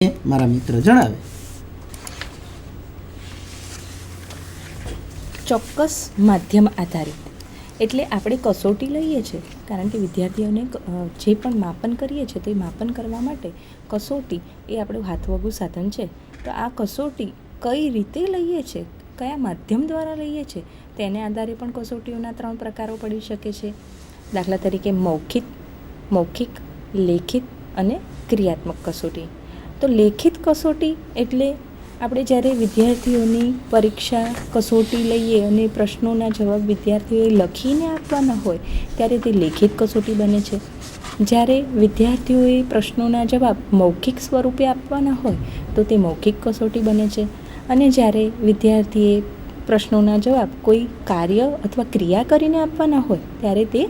મારા મિત્ર જણાવે. ચોક્કસ માધ્યમ આધારિત એટલે આપણે કસોટી લઈએ છીએ, કારણ કે વિદ્યાર્થીઓને જે પણ માપન કરીએ છીએ તો એ માપન કરવા માટે કસોટી એ આપણું હાથવગું સાધન છે. તો આ કસોટી કઈ રીતે લઈએ છીએ, કયા માધ્યમ દ્વારા લઈએ છીએ, તેને આધારે પણ કસોટીઓના 3 પ્રકારો પડી શકે છે. દાખલા તરીકે મૌખિક, લેખિત અને ક્રિયાત્મક કસોટી. તો લેખિત કસોટી એટલે આપણે જ્યારે વિદ્યાર્થીઓની પરીક્ષા કસોટી લઈએ અને પ્રશ્નોના જવાબ વિદ્યાર્થીઓએ લખીને આપવાના હોય ત્યારે તે લેખિત કસોટી બને છે. જ્યારે વિદ્યાર્થીઓએ પ્રશ્નોના જવાબ મૌખિક સ્વરૂપે આપવાના હોય તો તે મૌખિક કસોટી બને છે. અને જ્યારે વિદ્યાર્થીએ પ્રશ્નોના જવાબ કોઈ કાર્ય અથવા ક્રિયા કરીને આપવાના હોય ત્યારે તે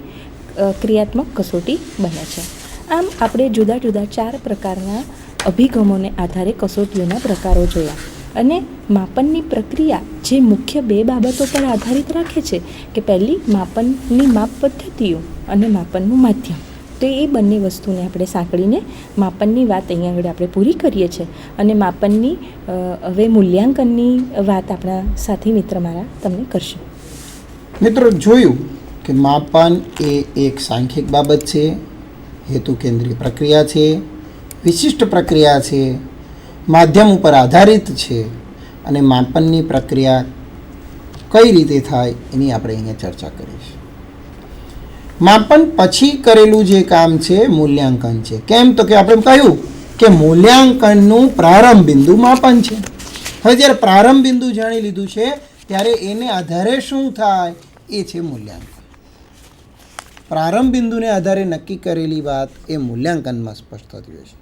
ક્રિયાત્મક કસોટી બને છે. આમ આપણે જુદા જુદા 4 પ્રકારના અભિગમોને આધારે કસોટીઓના પ્રકારો જોયા. અને માપનની પ્રક્રિયા જે મુખ્ય 2 બાબતો પર આધારિત રાખે છે કે પહેલી માપનની માપ પદ્ધતિઓ અને માપનનું માધ્યમ. તો એ બંને વસ્તુને આપણે સાંકળીને માપનની વાત અહીંયા આગળ આપણે પૂરી કરીએ છીએ. અને માપનની હવે મૂલ્યાંકનની વાત આપણા સાથી મિત્ર મારા તમને કરશે. મિત્રો, જોયું કે માપન એ એક સાંખ્યિક બાબત છે, હેતુ કેન્દ્રીય પ્રક્રિયા છે, વિશિષ્ટ પ્રક્રિયા છે, માધ્યમ ઉપર આધારિત છે અને માપનની પ્રક્રિયા કઈ રીતે થાય એની આપણે અહીંયા ચર્ચા કરીશું. માપન પછી કરેલું જે કામ છે મૂલ્યાંકન છે. કેમ તો કે આપણે કહ્યું કે મૂલ્યાંકનનું પ્રારંભ બિંદુ માપન છે. હવે જ્યારે પ્રારંભ બિંદુ જાણી લીધું છે ત્યારે એને આધારે શું થાય એ છે મૂલ્યાંકન. પ્રારંભ બિંદુને આધારે નક્કી કરેલી વાત એ મૂલ્યાંકનમાં સ્પષ્ટ થતી હોય છે.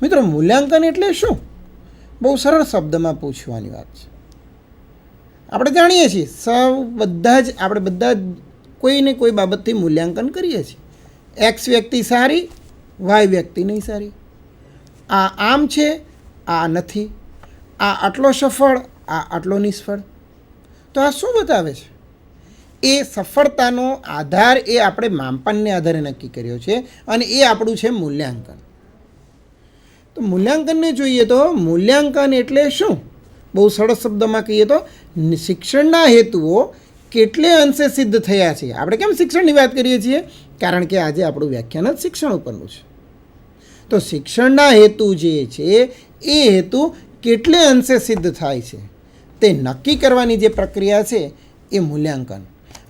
મિત્રો, મૂલ્યાંકન એટલે શું? બહુ સરળ શબ્દમાં પૂછવાની વાત છે. આપણે જાણીએ છીએ આપણે બધા જ કોઈને કોઈ બાબતથી મૂલ્યાંકન કરીએ છીએ. એક્સ વ્યક્તિ સારી, વાય વ્યક્તિ નહીં સારી, આ આમ છે, આ નથી, આ આટલો સફળ, આ આટલો નિષ્ફળ. તો આ શું બતાવે છે? એ સફળતાનો આધાર એ આપણે માપનને આધારે નક્કી કર્યો છે અને એ આપણું છે મૂલ્યાંકન. તો મૂલ્યાંકનને જોઈએ તો મૂલ્યાંકન એટલે શું? બહુ સરળ શબ્દમાં કહીએ તો શિક્ષણના હેતુઓ કેટલે અંશે સિદ્ધ થયા છે. આપણે કેમ શિક્ષણની વાત કરીએ છીએ? કારણ કે આજે આપણું વ્યાખ્યાન જ શિક્ષણ ઉપરનું છે. તો શિક્ષણના હેતુ જે છે એ હેતુ કેટલે અંશે સિદ્ધ થાય છે તે નક્કી કરવાની જે પ્રક્રિયા છે એ મૂલ્યાંકન.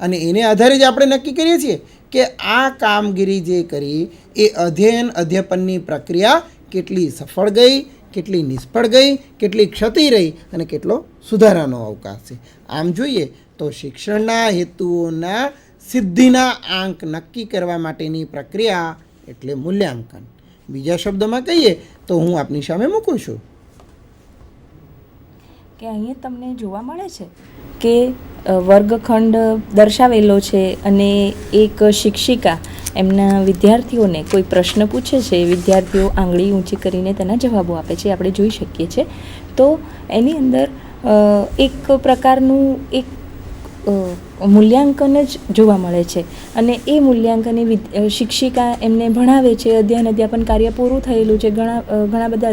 અને એને આધારે જ આપણે નક્કી કરીએ છીએ કે આ કામગીરી જે કરી એ અધ્યાપનની પ્રક્રિયા કેટલી સફળ ગઈ, કેટલી નિષ્ફળ ગઈ, કેટલી ક્ષતિ રહી અને કેટલો સુધારાનો અવકાશ છે. આમ જોઈએ તો શિક્ષણના હેતુઓના સિદ્ધિના આંક નક્કી કરવા માટેની પ્રક્રિયા એટલે મૂલ્યાંકન. બીજા શબ્દમાં કહીએ તો હું આપની સામે મૂકું છું કે અહીંયા તમને જોવા મળે છે કે વર્ગખંડ દર્શાવેલો છે અને એક શિક્ષિકા એમના વિદ્યાર્થીઓને કોઈ પ્રશ્ન પૂછે છે. વિદ્યાર્થીઓ આંગળી ઊંચી કરીને તેના જવાબો આપે છે, આપણે જોઈ શકીએ છીએ. તો એની અંદર એક પ્રકારનું એક મૂલ્યાંકન જ જોવા મળે છે. અને એ મૂલ્યાંકન શિક્ષિકા એમને ભણાવે છે. અધ્યાપન કાર્ય પૂરું થયેલું છે, ઘણા બધા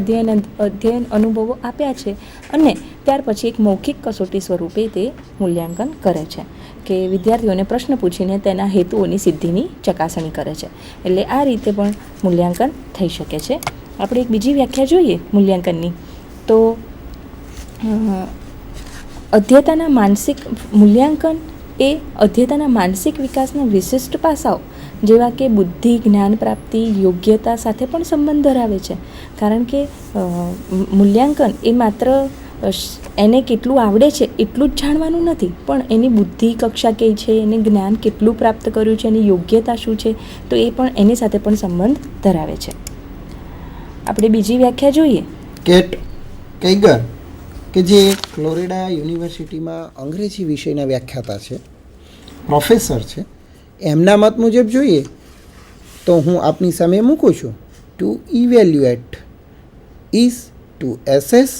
અધ્યયન અનુભવો આપ્યા છે અને ત્યાર પછી એક મૌખિક કસોટી સ્વરૂપે તે મૂલ્યાંકન કરે છે કે વિદ્યાર્થીઓને પ્રશ્ન પૂછીને તેના હેતુઓની સિદ્ધિની ચકાસણી કરે છે. એટલે આ રીતે પણ મૂલ્યાંકન થઈ શકે છે. આપણે એક બીજી વ્યાખ્યા જોઈએ મૂલ્યાંકનની તો મૂલ્યાંકન એ અધ્યતાના માનસિક વિકાસના વિશિષ્ટ પાસાઓ જેવા કે બુદ્ધિ, જ્ઞાન પ્રાપ્તિ, યોગ્યતા સાથે પણ સંબંધ ધરાવે છે. કારણ કે મૂલ્યાંકન એ માત્ર એને કેટલું આવડે છે એટલું જ જાણવાનું નથી, પણ એની બુદ્ધિ કક્ષા કઈ છે, એને જ્ઞાન કેટલું પ્રાપ્ત કર્યું છે, એની યોગ્યતા શું છે, તો એ પણ એની સાથે પણ સંબંધ ધરાવે છે. આપણે બીજી વ્યાખ્યા જોઈએ. કેટ કૈગર કે જે ફ્લોરિડા યુનિવર્સિટીમાં અંગ્રેજી વિષયના વ્યાખ્યાતા છે, પ્રોફેસર છે, એમના મત મુજબ જોઈએ તો હું આપની સામે મૂકું છું. To evaluate is to assess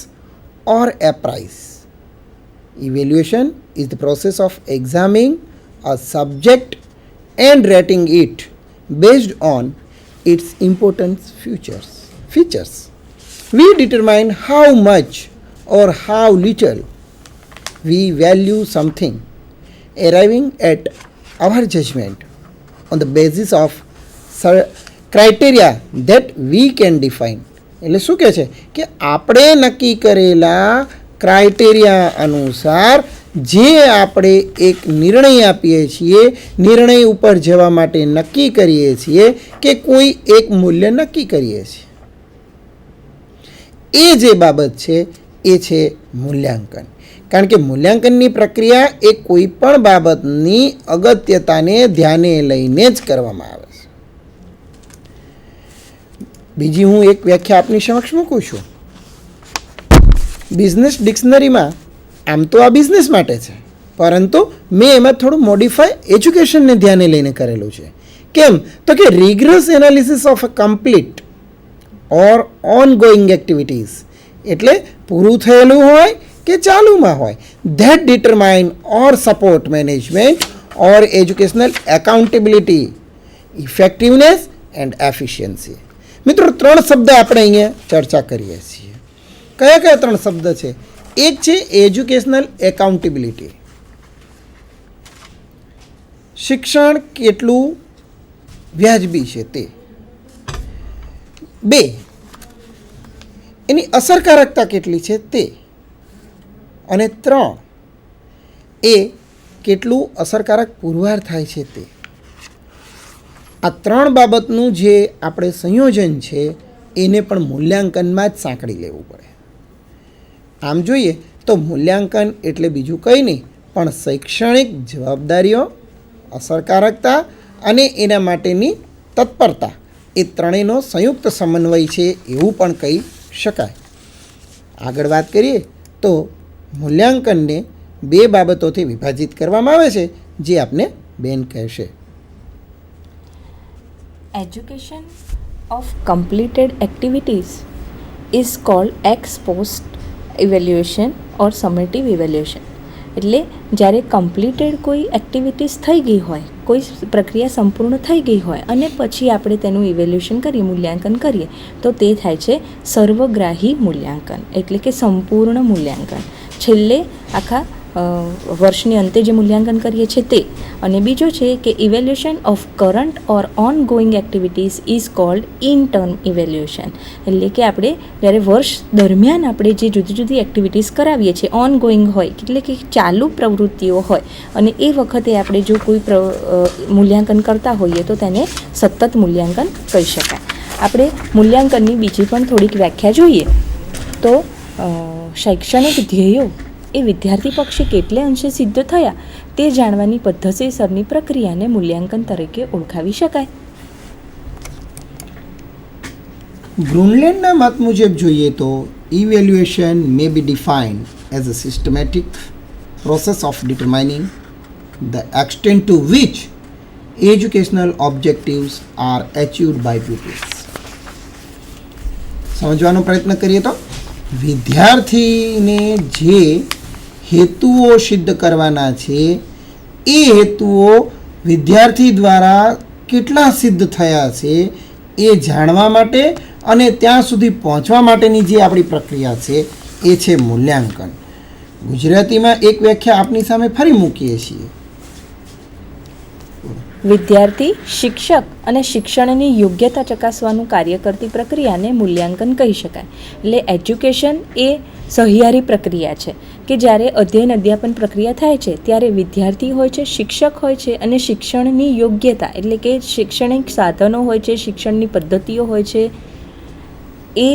or appraise. Evaluation is the process of examining a subject and rating it based on its important features. We determine how much or how little we value something, arriving at our judgment on the basis of criteria that we can define. એટલે શું કહે છે કે આપણે નક્કી કરેલા criteria અનુસાર જે આપણે એક નિર્ણય આપીએ છીએ, નિર્ણય ઉપર જવા માટે નક્કી કરીએ છીએ કે કોઈ એક મૂલ્ય નક્કી કરીએ છીએ, એ જે બાબત છે એ છે મૂલ્યાંકન. કારણ કે મૂલ્યાંકનની પ્રક્રિયા એ કોઈ પણ બાબતની અગત્યતાને ધ્યાને લઈને જ કરવામાં આવે છે. બીજી હું એક વ્યાખ્યા આપની સમક્ષ મૂકું છું. બિઝનેસ ડિક્શનરીમાં આમ તો આ બિઝનેસ માટે છે, પરંતુ મેં એમાં થોડું મોડિફાય એજ્યુકેશનને ધ્યાને લઈને કરેલું છે. કેમ? તો કે rigorous analysis of a complete or ongoing activities, એટલે પૂરું થયેલું હોય કે ચાલુમાં હોય, that determine or support management or educational accountability, effectiveness and efficiency. મિત્રો, 3 શબ્દ આપણે અહીંયા ચર્ચા કરીએ છીએ. કયા કયા 3 શબ્દ છે? એક છે એજ્યુકેશનલ એકાઉન્ટેબિલિટી, શિક્ષણ કેટલું વ્યાજબી છે તે. 2, એની અસરકારકતા કેટલી છે તે. અને 3, એ કેટલું અસરકારક પુરવાર થાય છે તે. આ 3 બાબતનું જે આપણે સંયોજન છે એને પણ મૂલ્યાંકનમાં જ સાંકળી લેવું પડે. આમ જોઈએ તો મૂલ્યાંકન એટલે બીજું કંઈ નહીં પણ શૈક્ષણિક જવાબદારીઓ, અસરકારકતા અને એના માટેની તત્પરતા, એ ત્રણેયનો સંયુક્ત સમન્વય છે એવું પણ કહી શકાય. આગળ વાત કરીએ તો મૂલ્યાંકનને 2 બાબતોથી વિભાજિત કરવામાં આવે છે, જે આપને બેન કહેશે. Education of completed activities is called ex post evaluation or summative evaluation. એટલે જ્યારે કમ્પ્લીટેડ કોઈ એક્ટિવિટીઝ થઈ ગઈ હોય, કોઈ પ્રક્રિયા સંપૂર્ણ થઈ ગઈ હોય અને પછી આપણે તેનું ઇવેલ્યુએશન કરીએ, મૂલ્યાંકન કરીએ, તો તે થાય છે સર્વગ્રાહી મૂલ્યાંકન, એટલે કે સંપૂર્ણ મૂલ્યાંકન. છેલ્લે આખા વર્ષની અંતે જે મૂલ્યાંકન કરીએ છીએ તે. અને બીજો છે કે evaluation of current or ongoing activities is called in term evaluation. એટલે કે આપણે જ્યારે વર્ષ દરમિયાન આપણે જે જુદી જુદી એક્ટિવિટીઝ કરાવીએ છીએ, ઓન ગોઈંગ હોય એટલે કે ચાલુ પ્રવૃત્તિઓ હોય, અને એ વખતે આપણે જો કોઈ મૂલ્યાંકન કરતા હોઈએ તો તેને સતત મૂલ્યાંકન કહી શકાય. આપણે મૂલ્યાંકનની બીજી પણ થોડીક વ્યાખ્યા જોઈએ તો શૈક્ષણિક ધ્યેયો એ વિદ્યાર્થી પક્ષે કેટલે અંશે સિદ્ધ થયા તે જાણવાની પદ્ધતિસરની પ્રક્રિયાને મૂલ્યાંકન તરીકે ઓળખાવી શકાય. બ્રુનલેન્ડના મત મુજબ જોઈએ તો evaluation may be defined as a systematic process of determining the extent to which educational objectives are achieved by pupils. સમજવાનો પ્રયત્ન કરીએ તો વિદ્યાર્થીને જે હેતુઓ સિદ્ધ કરવાના છે એ હેતુઓ વિદ્યાર્થી દ્વારા કેટલા સિદ્ધ થયા છે એ જાણવા માટે અને ત્યાં સુધી પહોંચવા માટેની જે આપણી પ્રક્રિયા છે એ છે મૂલ્યાંકન. ગુજરાતીમાં એક વ્યાખ્યા આપની સામે ફરી મૂકીએ છીએ. વિદ્યાર્થી, શિક્ષક અને શિક્ષણની યોગ્યતા ચકાસવાનું કાર્ય કરતી પ્રક્રિયાને મૂલ્યાંકન કહી શકાય. એટલે એજ્યુકેશન એ સહિયારી પ્રક્રિયા છે કે જ્યારે અધ્યયન અધ્યાપન પ્રક્રિયા થાય છે ત્યારે વિદ્યાર્થી હોય છે, શિક્ષક હોય છે અને શિક્ષણની યોગ્યતા એટલે કે શૈક્ષણિક સાધનો હોય છે, શિક્ષણની પદ્ધતિઓ હોય છે, એ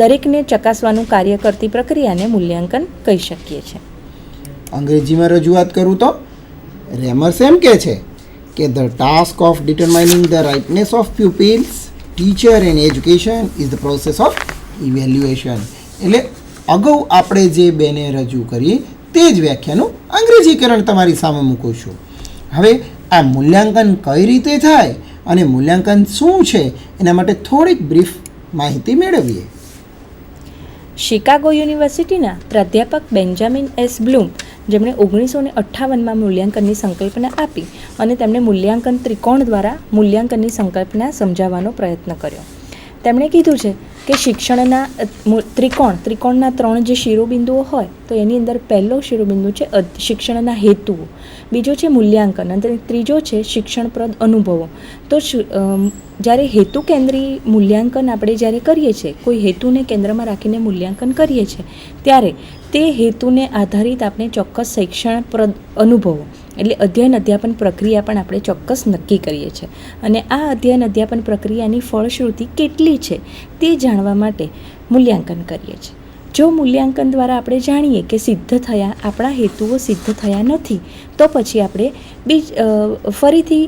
દરેકને ચકાસવાનું કાર્ય કરતી પ્રક્રિયાને મૂલ્યાંકન કહી શકીએ છીએ. અંગ્રેજીમાં રજૂઆત કરું તો રેમર્સ એમ કહે છે કે the task of determining the rightness of pupils, teacher and education is the process of evaluation. એટલે અગાઉ આપણે જે બેને રજૂ કરી તે જ વ્યાખ્યાનું અંગ્રેજીકરણ તમારી સામે મૂકું છું. હવે આ મૂલ્યાંકન કઈ રીતે થાય અને મૂલ્યાંકન શું છે એના માટે થોડીક બ્રીફ માહિતી મેળવીએ. શિકાગો યુનિવર્સિટીના પ્રાધ્યાપક બેન્જામિન એસ બ્લૂમ, જેમણે 1958માં મૂલ્યાંકનની સંકલ્પના આપી અને તેમણે મૂલ્યાંકન ત્રિકોણ દ્વારા મૂલ્યાંકનની સંકલ્પના સમજાવવાનો પ્રયત્ન કર્યો. તેમણે કીધું છે કે શિક્ષણના ત્રિકોણના 3 જે શિરોબિંદુઓ હોય તો એની અંદર પહેલો શિરોબિંદુ છે શિક્ષણના હેતુઓ, બીજો છે મૂલ્યાંકન અને ત્રીજો છે શિક્ષણપ્રદ અનુભવો. તો જ્યારે હેતુ કેન્દ્રી મૂલ્યાંકન આપણે જ્યારે કરીએ છીએ, કોઈ હેતુને કેન્દ્રમાં રાખીને મૂલ્યાંકન કરીએ છીએ, ત્યારે તે હેતુને આધારિત આપણે ચોક્કસ શિક્ષણપ્રદ અનુભવો એટલે અધ્યયન અધ્યાપન પ્રક્રિયા પણ આપણે ચોક્કસ નક્કી કરીએ છીએ. અને આ અધ્યયન અધ્યાપન પ્રક્રિયાની ફળશ્રુતિ કેટલી છે તે જાણવા માટે મૂલ્યાંકન કરીએ છીએ. જો મૂલ્યાંકન દ્વારા આપણે જાણીએ કે આપણા હેતુઓ સિદ્ધ થયા નથી, તો પછી આપણે ફરીથી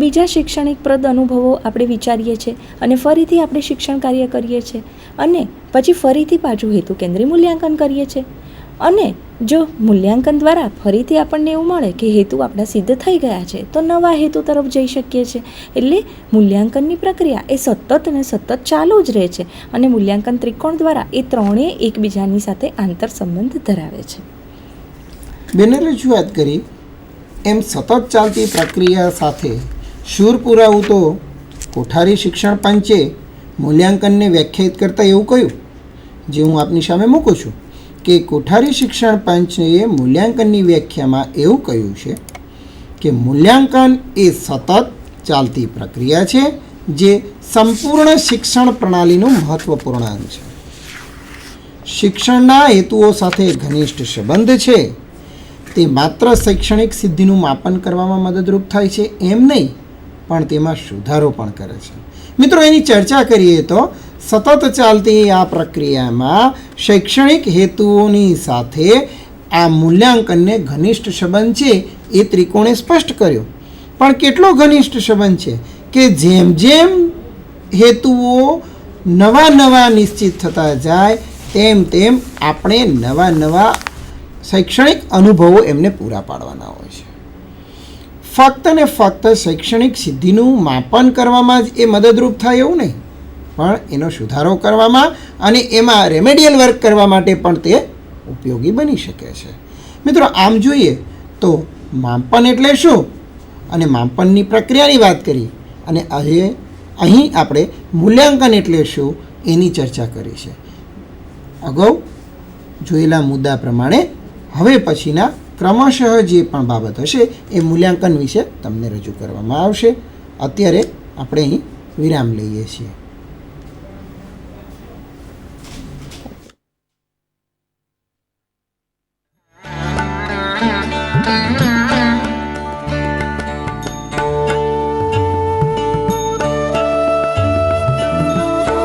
બીજા શૈક્ષણિકપ્રદ અનુભવો આપણે વિચારીએ છીએ અને ફરીથી આપણે શિક્ષણ કાર્ય કરીએ છીએ અને પછી ફરીથી પાછું હેતુ કેન્દ્રી મૂલ્યાંકન કરીએ છીએ. અને જો મૂલ્યાંકન દ્વારા ફરીથી આપણને એવું મળે કે હેતુ આપણા સિદ્ધ થઈ ગયા છે, તો નવા હેતુ તરફ જઈ શકીએ છીએ. એટલે મૂલ્યાંકનની પ્રક્રિયા એ સતત ચાલુ જ રહે છે અને મૂલ્યાંકન ત્રિકોણ દ્વારા એ ત્રણેય એકબીજાની સાથે આંતર સંબંધ ધરાવે છે. બેને રજૂઆત કરી એમ સતત ચાલતી પ્રક્રિયા સાથે શૂર પુરાવું તો કોઠારી શિક્ષણ પંચે મૂલ્યાંકનને વ્યાખ્યાયિત કરતાં એવું કહ્યું, જે હું આપની સામે મૂકું છું કે કોઠારી શિક્ષણ પંચે મૂલ્યાંકનની વ્યાખ્યામાં એવું કહ્યું છે કે મૂલ્યાંકન એ સતત ચાલતી પ્રક્રિયા છે જે સંપૂર્ણ શિક્ષણ પ્રણાલીનું મહત્વપૂર્ણ અંગ છે. શિક્ષણના હેતુઓ સાથે ઘનિષ્ઠ સંબંધ છે. તે માત્ર શૈક્ષણિક સિદ્ધિનું માપન કરવામાં મદદરૂપ થાય છે એમ નહીં, પણ તેમાં સુધારો પણ કરે છે. મિત્રો, એની ચર્ચા કરીએ તો સતત ચાલતી આ પ્રક્રિયામાં શૈક્ષણિક હેતુઓની સાથે આ મૂલ્યાંકનને ઘનિષ્ઠ સંબંધ છે એ ત્રિકોણે સ્પષ્ટ કર્યો. પણ કેટલો ઘનિષ્ઠ સંબંધ છે કે જેમ જેમ હેતુઓ નવા નિશ્ચિત થતા જાય તેમ આપણે નવા શૈક્ષણિક અનુભવો એમને પૂરા પાડવાના હોય છે. ફક્ત ને ફક્ત શૈક્ષણિક સિદ્ધિનું માપન કરવામાં જ એ મદદરૂપ થાય એવું નહીં, પણ એનો સુધારો કરવામાં અને એમાં રેમેડિયલ વર્ક કરવા માટે પણ તે ઉપયોગી બની શકે છે. મિત્રો, આમ જોઈએ તો માપન એટલે શું અને માપનની પ્રક્રિયાની વાત કરી અને અહીં આપણે મૂલ્યાંકન એટલે શું એની ચર્ચા કરી છે. અગાઉ જોયેલા મુદ્દા પ્રમાણે હવે પછીના ક્રમશઃ જે પણ બાબત હશે એ મૂલ્યાંકન વિશે તમને રજૂ કરવામાં આવશે. અત્યારે આપણે અહીં વિરામ લઈએ છીએ.